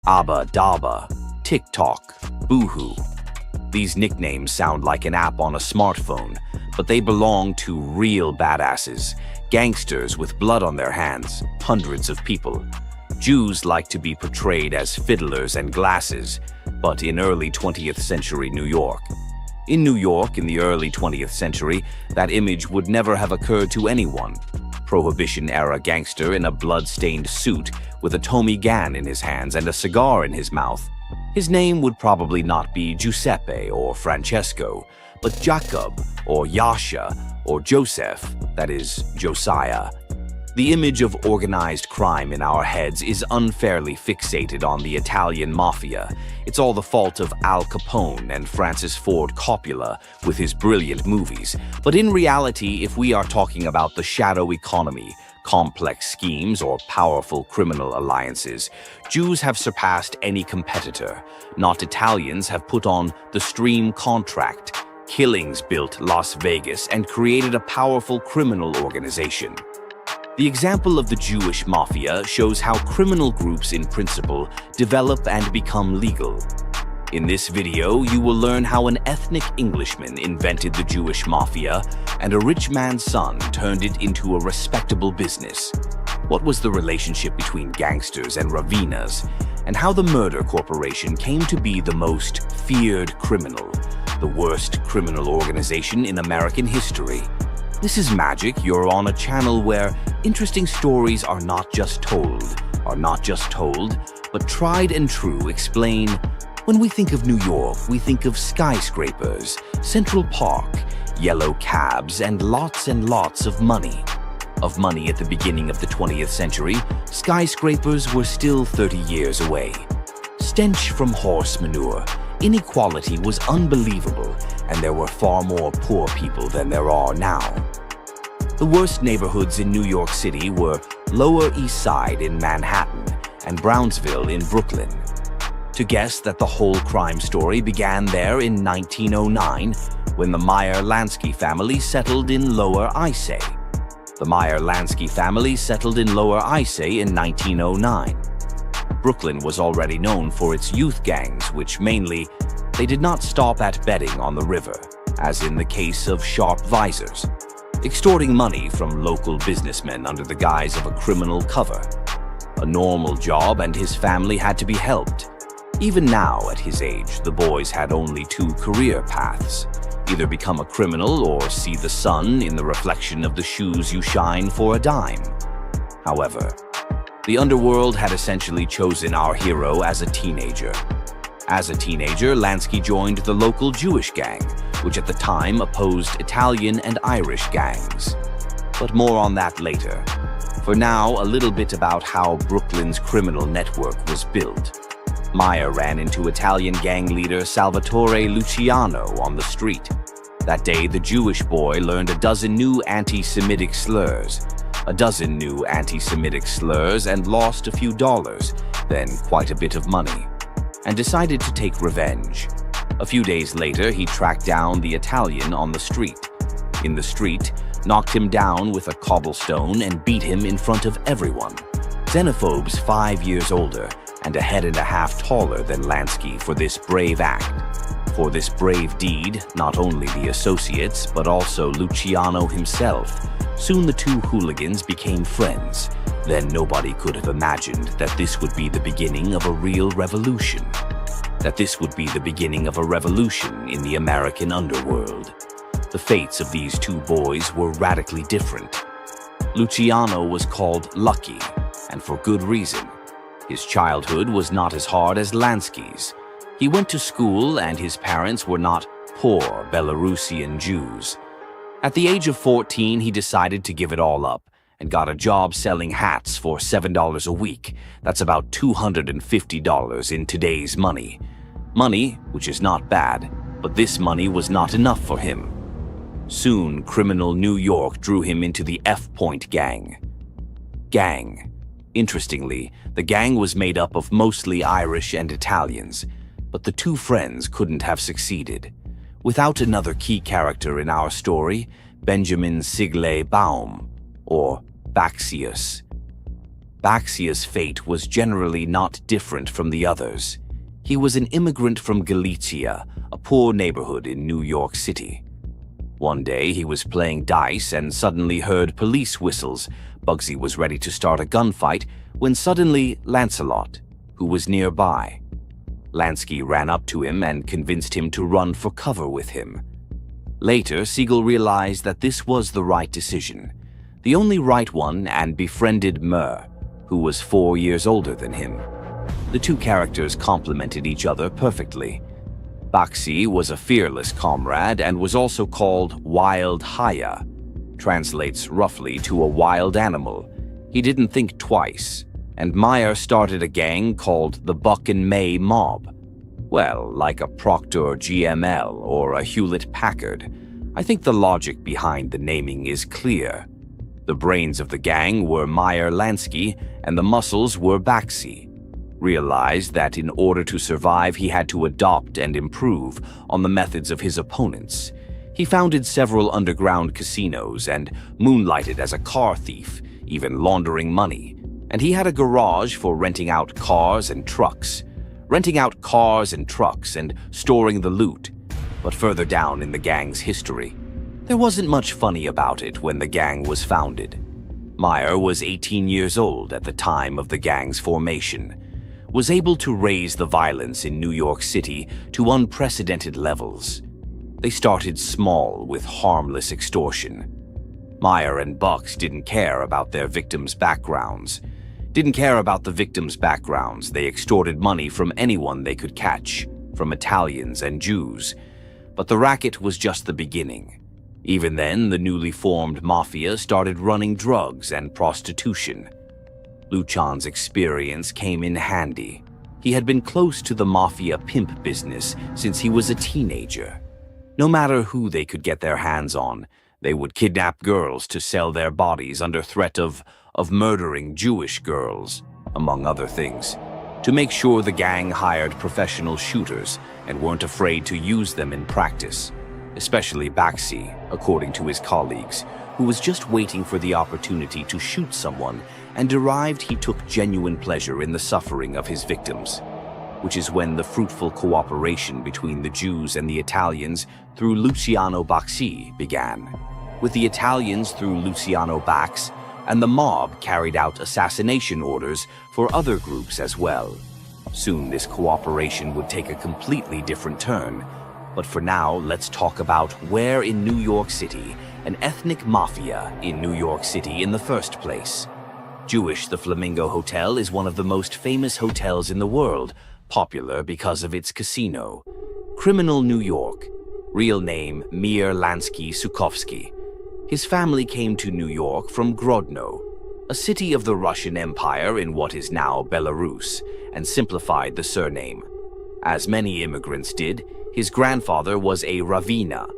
Abba Daba, TikTok, Boohoo. These nicknames sound like an app on a smartphone, but they belong to real badasses, gangsters with blood on their hands, hundreds of people. Jews like to be portrayed as fiddlers and glasses, but in early 20th century New York. In New York in the early 20th century, that image would never have occurred to anyone. Prohibition-era gangster in a blood-stained suit with a Tommy gun in his hands and a cigar in his mouth. His name would probably not be Giuseppe or Francesco, but Jacob or Yasha or Joseph, that is, Josiah. The image of organized crime in our heads is unfairly fixated on the Italian mafia. It's all the fault of Al Capone and Francis Ford Coppola with his brilliant movies. But in reality, if we are talking about the shadow economy, complex schemes, or powerful criminal alliances, Jews have surpassed any competitor. Not Italians have put on the Stream Contract. Killings built Las Vegas and created a powerful criminal organization. The example of the Jewish mafia shows how criminal groups in principle develop and become legal. In this video, you will learn how an ethnic Englishman invented the Jewish mafia and a rich man's son turned it into a respectable business. What was the relationship between gangsters and ravinas, and how the murder corporation came to be the most feared criminal, the worst criminal organization in American history. This is Magic. You're on a channel where interesting stories are not just told, but tried and true explain. When we think of New York, we think of skyscrapers, Central Park, yellow cabs, and lots of money. Of money at the beginning of the 20th century, skyscrapers were still 30 years away. Stench from horse manure, inequality was unbelievable, and there were far more poor people than there are now. The worst neighborhoods in New York City were Lower East Side in Manhattan and Brownsville in Brooklyn. To guess that the whole crime story began there in 1909, when the Meyer-Lansky family settled in Lower East Side. The Meyer-Lansky family settled in Lower East Side in 1909. Brooklyn was already known for its youth gangs, which mainly, they did not stop at betting on the river, as in the case of Sharp Visors, extorting money from local businessmen under the guise of a criminal cover. A normal job, and his family had to be helped. Even now, at his age, the boys had only two career paths: either become a criminal or see the sun in the reflection of the shoes you shine for a dime. However, the underworld had essentially chosen our hero as a teenager. As a teenager, Lansky joined the local Jewish gang, which at the time opposed Italian and Irish gangs. But more on that later. For now, a little bit about how Brooklyn's criminal network was built. Meyer ran into Italian gang leader Salvatore Luciano on the street. That day, the Jewish boy learned a dozen new anti-Semitic slurs, and lost a few dollars, then quite a bit of money, and decided to take revenge. A few days later, he tracked down the Italian on the street. In the street, knocked him down with a cobblestone and beat him in front of everyone. Xenophobes 5 years older and a head and a half taller than Lansky for this brave act. For this brave deed, not only the associates, but also Luciano himself. Soon the two hooligans became friends. Then nobody could have imagined that this would be the beginning of a real revolution. In the American underworld. The fates of these two boys were radically different. Luciano was called Lucky, and for good reason. His childhood was not as hard as Lansky's. He went to school, and his parents were not poor Belarusian Jews. At the age of 14, he decided to give it all up and got a job selling hats for $7 a week. That's about $250 in today's money. Money, which is not bad, but this money was not enough for him. Soon, criminal New York drew him into the F-Point gang. Interestingly, the gang was made up of mostly Irish and Italians, but the two friends couldn't have succeeded without another key character in our story, Benjamin Sigley Baum, or Baxius. Baxia's fate was generally not different from the others. He was an immigrant from Galicia, a poor neighborhood in New York City. One day, he was playing dice and suddenly heard police whistles. Bugsy was ready to start a gunfight when suddenly Lancelot, who was nearby. Lansky ran up to him and convinced him to run for cover with him. Later, Siegel realized that this was the right decision, the only right one, and befriended Mur, who was 4 years older than him. The two characters complemented each other perfectly. Baxi was a fearless comrade and was also called Wild Haya, translates roughly to a wild animal. He didn't think twice, and Meyer started a gang called the Buck and May Mob. Well, like a Procter GML or a Hewlett-Packard. I think the logic behind the naming is clear. The brains of the gang were Meyer Lansky, and the muscles were Baxi. Realized that in order to survive, he had to adopt and improve on the methods of his opponents. He founded several underground casinos and moonlighted as a car thief, even laundering money. And he had a garage for renting out cars and trucks. And storing the loot. But further down in the gang's history, there wasn't much funny about it when the gang was founded. Meyer was 18 years old at the time of the gang's formation, was able to raise the violence in New York City to unprecedented levels. They started small with harmless extortion. Meyer and Bucks didn't care about their victims' backgrounds. They extorted money from anyone they could catch, from Italians and Jews. But the racket was just the beginning. Even then, the newly formed mafia started running drugs and prostitution. Luchan's experience came in handy. He had been close to the mafia pimp business since he was a teenager. No matter who they could get their hands on, they would kidnap girls to sell their bodies under threat of murdering Jewish girls, among other things. To make sure the gang hired professional shooters and weren't afraid to use them in practice, especially Baxi, according to his colleagues, who was just waiting for the opportunity to shoot someone and derived he took genuine pleasure in the suffering of his victims, which is when the fruitful cooperation between the Jews and the Italians through Luciano Baxi began, with the Italians through Luciano Bax, and the mob carried out assassination orders for other groups as well. Soon this cooperation would take a completely different turn, but for now let's talk about where in New York City an ethnic mafia in New York City in the first place. Jewish The Flamingo Hotel is one of the most famous hotels in the world, popular because of its casino. Criminal New York, real name Mir Lansky Sukovsky. His family came to New York from Grodno, a city of the Russian Empire in what is now Belarus, and simplified the surname. As many immigrants did, his grandfather was a Ravina,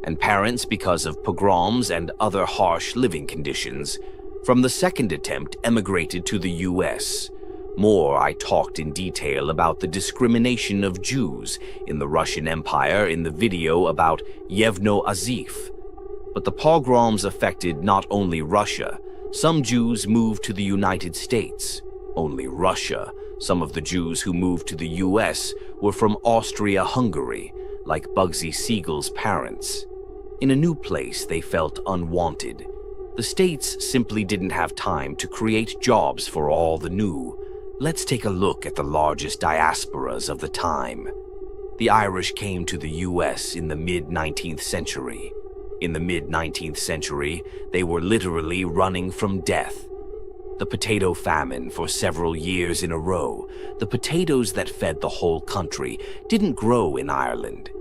and parents, because of pogroms and other harsh living conditions, from the second attempt emigrated to the US. I talked in detail about the discrimination of Jews in the Russian Empire in the video about Yevno Azif. But the pogroms affected not only Russia. Some Jews moved to the United States. Only Russia. Some of the Jews who moved to the US were from Austria-Hungary, like Bugsy Siegel's parents. In a new place, they felt unwanted. The states simply didn't have time to create jobs for all the new. Let's take a look at the largest diasporas of the time. The Irish came to the US in the mid-19th century. In the mid-19th century, they were literally running from death. The potato famine for several years in a row, the potatoes that fed the whole country, didn't grow in Ireland.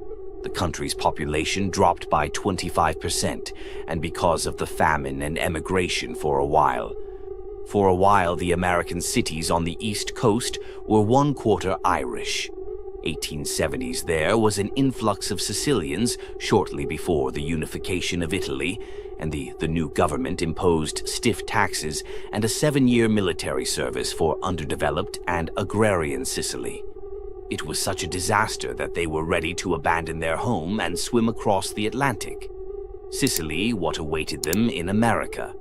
The country's population dropped by 25%, and because of the famine and emigration for a while. For a while, the American cities on the East Coast were 1/4 Irish. 1870s there was an influx of Sicilians shortly before the unification of Italy, and the new government imposed stiff taxes and a 7-year military service for underdeveloped and agrarian Sicily. It was such a disaster that they were ready to abandon their home and swim across the Atlantic. Sicily, what awaited them in America.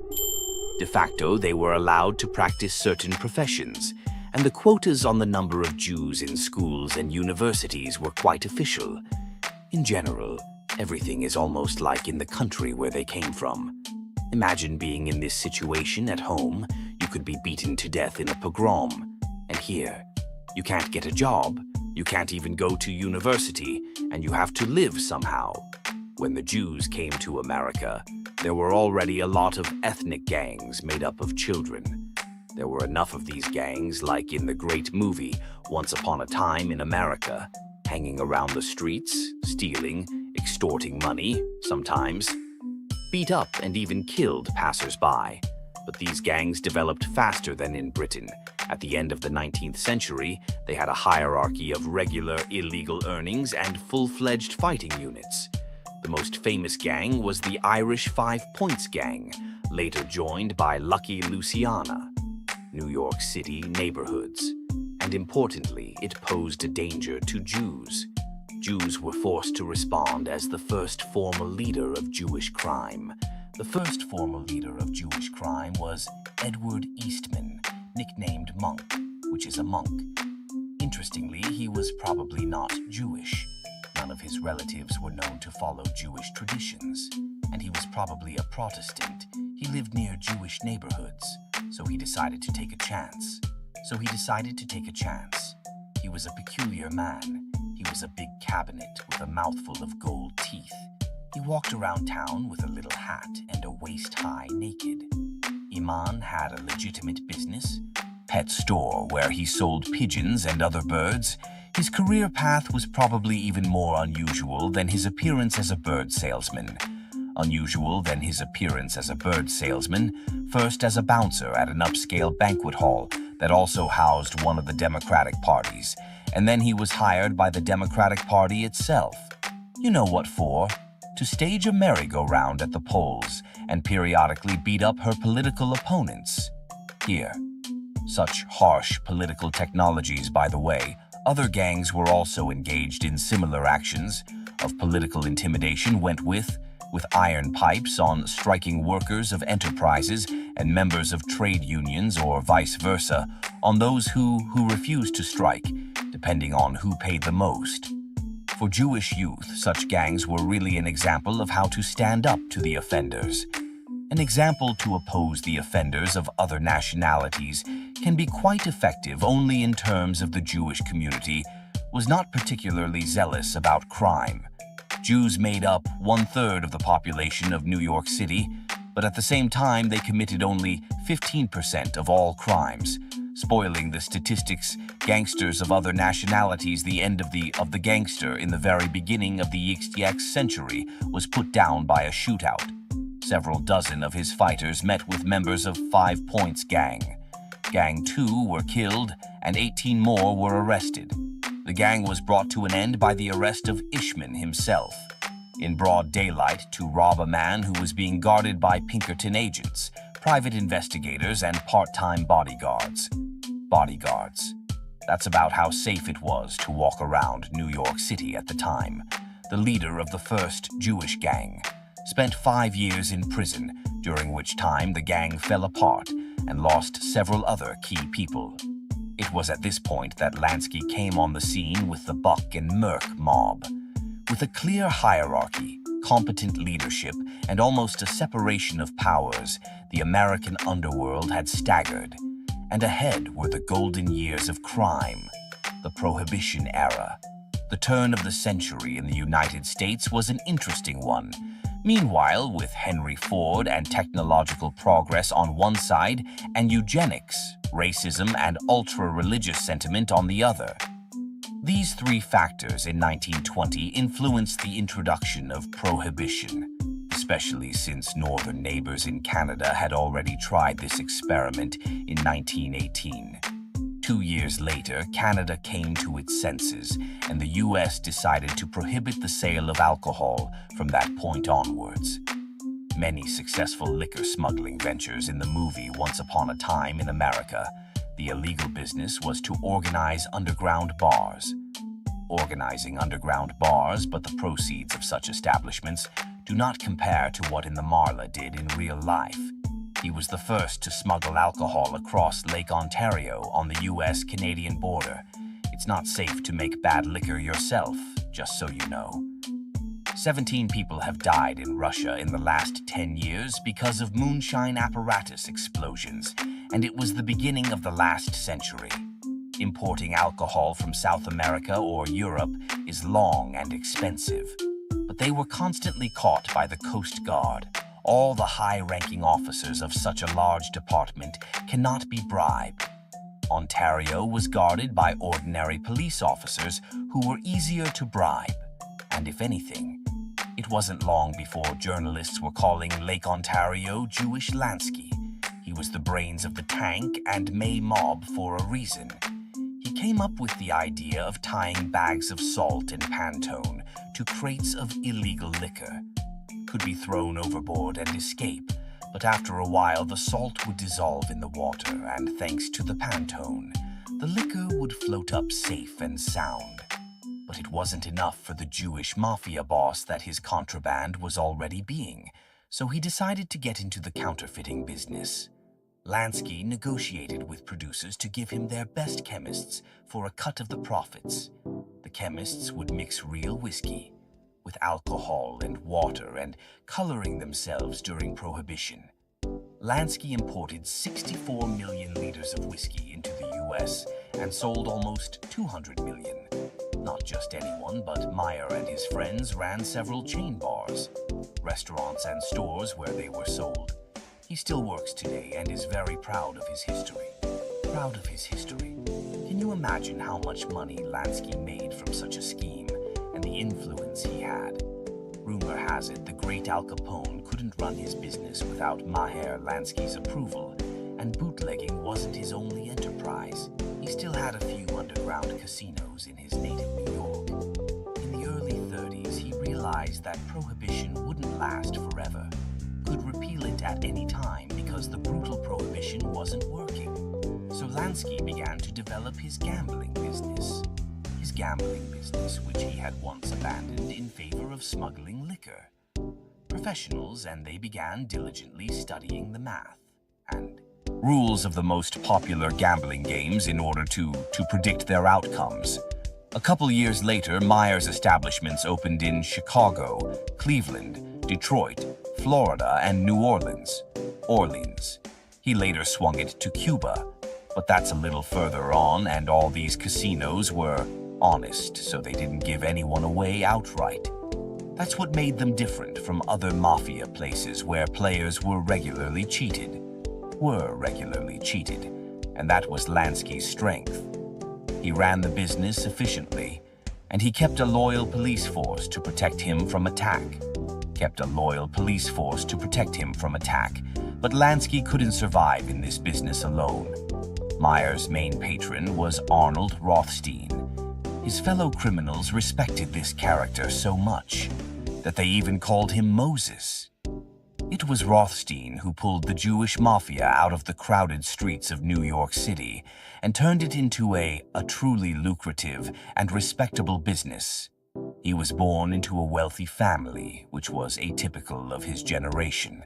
De facto, they were allowed to practice certain professions, and the quotas on the number of Jews in schools and universities were quite official. In general, everything is almost like in the country where they came from. Imagine being in this situation at home. You could be beaten to death in a pogrom. And here, you can't get a job, you can't even go to university, and you have to live somehow. When the Jews came to America, there were already a lot of ethnic gangs made up of children. There were enough of these gangs, like in the great movie Once Upon a Time in America, hanging around the streets, stealing, extorting money, sometimes, beat up and even killed passers-by. But these gangs developed faster than in Britain. At the end of the 19th century, they had a hierarchy of regular illegal earnings and full-fledged fighting units. The most famous gang was the Irish 5 Points Gang, later joined by Lucky Luciana, New York City neighborhoods. And importantly, it posed a danger to Jews. Jews were forced to respond as the first formal leader of Jewish crime. The first formal leader of Jewish crime was Edward Eastman, nicknamed Monk, which is a monk. Interestingly, he was probably not Jewish. None of his relatives were known to follow Jewish traditions, and he was probably a Protestant. He lived near Jewish neighborhoods, so he decided to take a chance. He was a peculiar man. He was a big cabinet with a mouthful of gold teeth. He walked around town with a little hat and a waist-high naked. Iman had a legitimate business, pet store where he sold pigeons and other birds. His career path was probably even more unusual than his appearance as a bird salesman. First as a bouncer at an upscale banquet hall that also housed one of the Democratic parties, and then he was hired by the Democratic Party itself. You know what for? To stage a merry-go-round at the polls and periodically beat up her political opponents. Here. Such harsh political technologies, by the way. Other gangs were also engaged in similar actions of political intimidation went with iron pipes on striking workers of enterprises and members of trade unions, or vice versa, on those who refused to strike, depending on who paid the most. For Jewish youth, such gangs were really an example of how to stand up to the offenders. An example to oppose the offenders of other nationalities can be quite effective only in terms of the Jewish community was not particularly zealous about crime. Jews made up 1/3 of the population of New York City, but at the same time they committed only 15% of all crimes. Spoiling the statistics, gangsters of other nationalities, the end of the gangster in the very beginning of the XX century was put down by a shootout. Several dozen of his fighters met with members of 5 Points Gang. Gang 2 were killed and 18 more were arrested. The gang was brought to an end by the arrest of Ishman himself, in broad daylight, to rob a man who was being guarded by Pinkerton agents, private investigators, and part-time bodyguards. That's about how safe it was to walk around New York City at the time. The leader of the first Jewish gang spent 5 years in prison, during which time the gang fell apart and lost several other key people. It was at this point that Lansky came on the scene with the Buck and Merck mob. With a clear hierarchy, competent leadership, and almost a separation of powers, the American underworld had staggered. And ahead were the golden years of crime, the Prohibition era. The turn of the century in the United States was an interesting one. Meanwhile, with Henry Ford and technological progress on one side, and eugenics, racism, and ultra-religious sentiment on the other. These three factors in 1920 influenced the introduction of Prohibition, especially since northern neighbors in Canada had already tried this experiment in 1918. 2 years later, Canada came to its senses, and the U.S. decided to prohibit the sale of alcohol from that point onwards. Many successful liquor smuggling ventures in the movie Once Upon a Time in America. The illegal business was to organize underground bars. Organizing underground bars, but the proceeds of such establishments do not compare to what in the Marla did in real life. He was the first to smuggle alcohol across Lake Ontario on the US-Canadian border. It's not safe to make bad liquor yourself, just so you know. 17 people have died in Russia in the last 10 years because of moonshine apparatus explosions, and it was the beginning of the last century. Importing alcohol from South America or Europe is long and expensive, but they were constantly caught by the Coast Guard. All the high-ranking officers of such a large department cannot be bribed. Ontario was guarded by ordinary police officers who were easier to bribe, and if anything, it wasn't long before journalists were calling Lake Ontario Jewish Lansky. He was the brains of the tank and May mob for a reason. He came up with the idea of tying bags of salt and Pantone to crates of illegal liquor. Could be thrown overboard and escape, but after a while the salt would dissolve in the water, and thanks to the Pantone, the liquor would float up safe and sound. But it wasn't enough for the Jewish mafia boss that his contraband was already being, so he decided to get into the counterfeiting business. Lansky negotiated with producers to give him their best chemists for a cut of the profits. The chemists would mix real whiskey with alcohol and water and coloring themselves during Prohibition. Lansky imported 64 million liters of whiskey into the US and sold almost 200 million. Not just anyone, but Meyer and his friends ran several chain bars, restaurants and stores where they were sold. He still works today and is very proud of his history. Proud of his history. Can you imagine how much money Lansky made from such a scheme and the influence he had? Rumor has it the great Al Capone couldn't run his business without Maher Lansky's approval, and bootlegging wasn't his only enterprise. He still had a few underground casinos in his native New York. In the early 30s, he realized that Prohibition wouldn't last forever, could repeal it at any time because the brutal Prohibition wasn't working. So Lansky began to develop his gambling business. His gambling business, which he had once abandoned in favor of smuggling liquor. Professionals, and they began diligently studying the math and rules of the most popular gambling games in order to predict their outcomes. A couple years later, Meyer's establishments opened in Chicago, Cleveland, Detroit, Florida, and New Orleans. He later swung it to Cuba, but that's a little further on, and all these casinos were honest, so they didn't give anyone away outright. That's what made them different from other mafia places where players were regularly cheated, and that was Lansky's strength. He ran the business efficiently, and he kept a loyal police force to protect him from attack. But Lansky couldn't survive in this business alone. Meyer's main patron was Arnold Rothstein. His fellow criminals respected this character so much that they even called him Moses. It was Rothstein who pulled the Jewish mafia out of the crowded streets of New York City and turned it into a truly lucrative and respectable business. He was born into a wealthy family, which was atypical of his generation.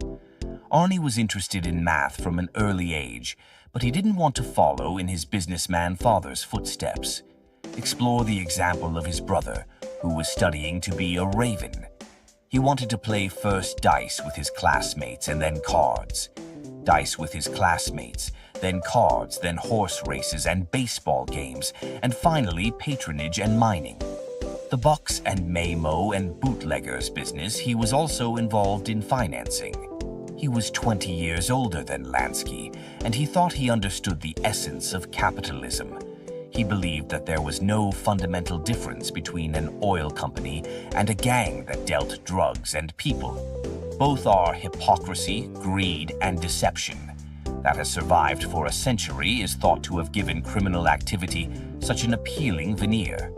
Arnie was interested in math from an early age, but he didn't want to follow in his businessman father's footsteps. Explore the example of his brother, who was studying to be a raven. He wanted to play first dice with his classmates and then cards. Dice with his classmates, then cards, then horse races and baseball games, and finally patronage and mining. The Bucks and Maymo and Bootleggers business he was also involved in financing. He was 20 years older than Lansky, and he thought he understood the essence of capitalism. He believed that there was no fundamental difference between an oil company and a gang that dealt drugs and people. Both are hypocrisy, greed, and deception. That has survived for a century is thought to have given criminal activity such an appealing veneer.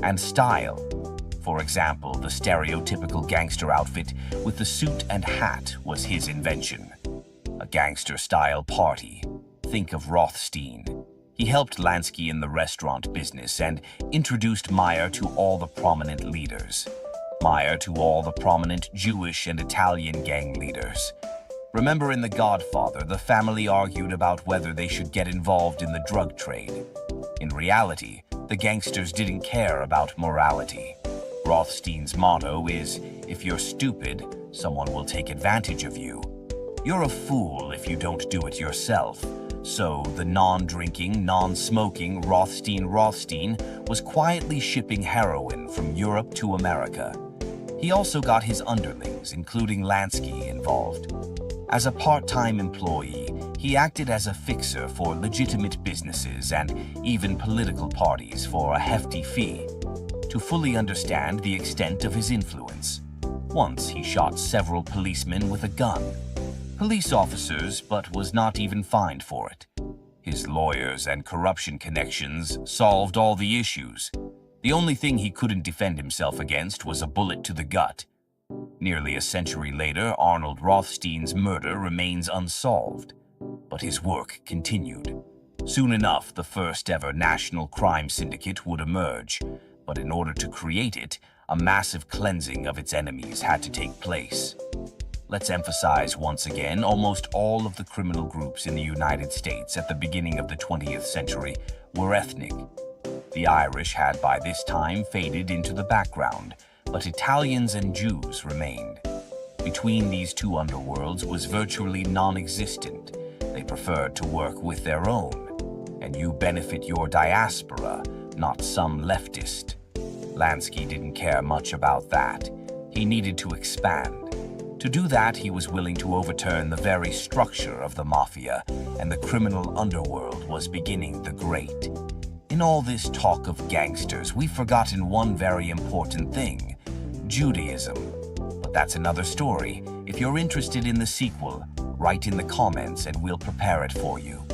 And style. For example, the stereotypical gangster outfit with the suit and hat was his invention. A gangster-style party. Think of Rothstein. He helped Lansky in the restaurant business and introduced Meyer to all the prominent leaders. Meyer to all the prominent Jewish and Italian gang leaders. Remember in The Godfather, the family argued about whether they should get involved in the drug trade. In reality, the gangsters didn't care about morality. Rothstein's motto is, if you're stupid, someone will take advantage of you. You're a fool if you don't do it yourself. So the non-drinking, non-smoking Rothstein was quietly shipping heroin from Europe to America. He also got his underlings, including Lansky, involved. As a part-time employee, he acted as a fixer for legitimate businesses and even political parties for a hefty fee. To fully understand the extent of his influence, once he shot several policemen with a gun. Police officers, but was not even fined for it. His lawyers and corruption connections solved all the issues. The only thing he couldn't defend himself against was a bullet to the gut. Nearly a century later, Arnold Rothstein's murder remains unsolved, but his work continued. Soon enough, the first ever national crime syndicate would emerge, but in order to create it, a massive cleansing of its enemies had to take place. Let's emphasize once again, almost all of the criminal groups in the United States at the beginning of the 20th century were ethnic. The Irish had by this time faded into the background, but Italians and Jews remained. Between these two underworlds was virtually non-existent. They preferred to work with their own, and you benefit your diaspora, not some leftist. Lansky didn't care much about that. He needed to expand. To do that, he was willing to overturn the very structure of the mafia, and the criminal underworld was beginning the great. In all this talk of gangsters, we've forgotten one very important thing: Judaism. But that's another story. If you're interested in the sequel, write in the comments and we'll prepare it for you.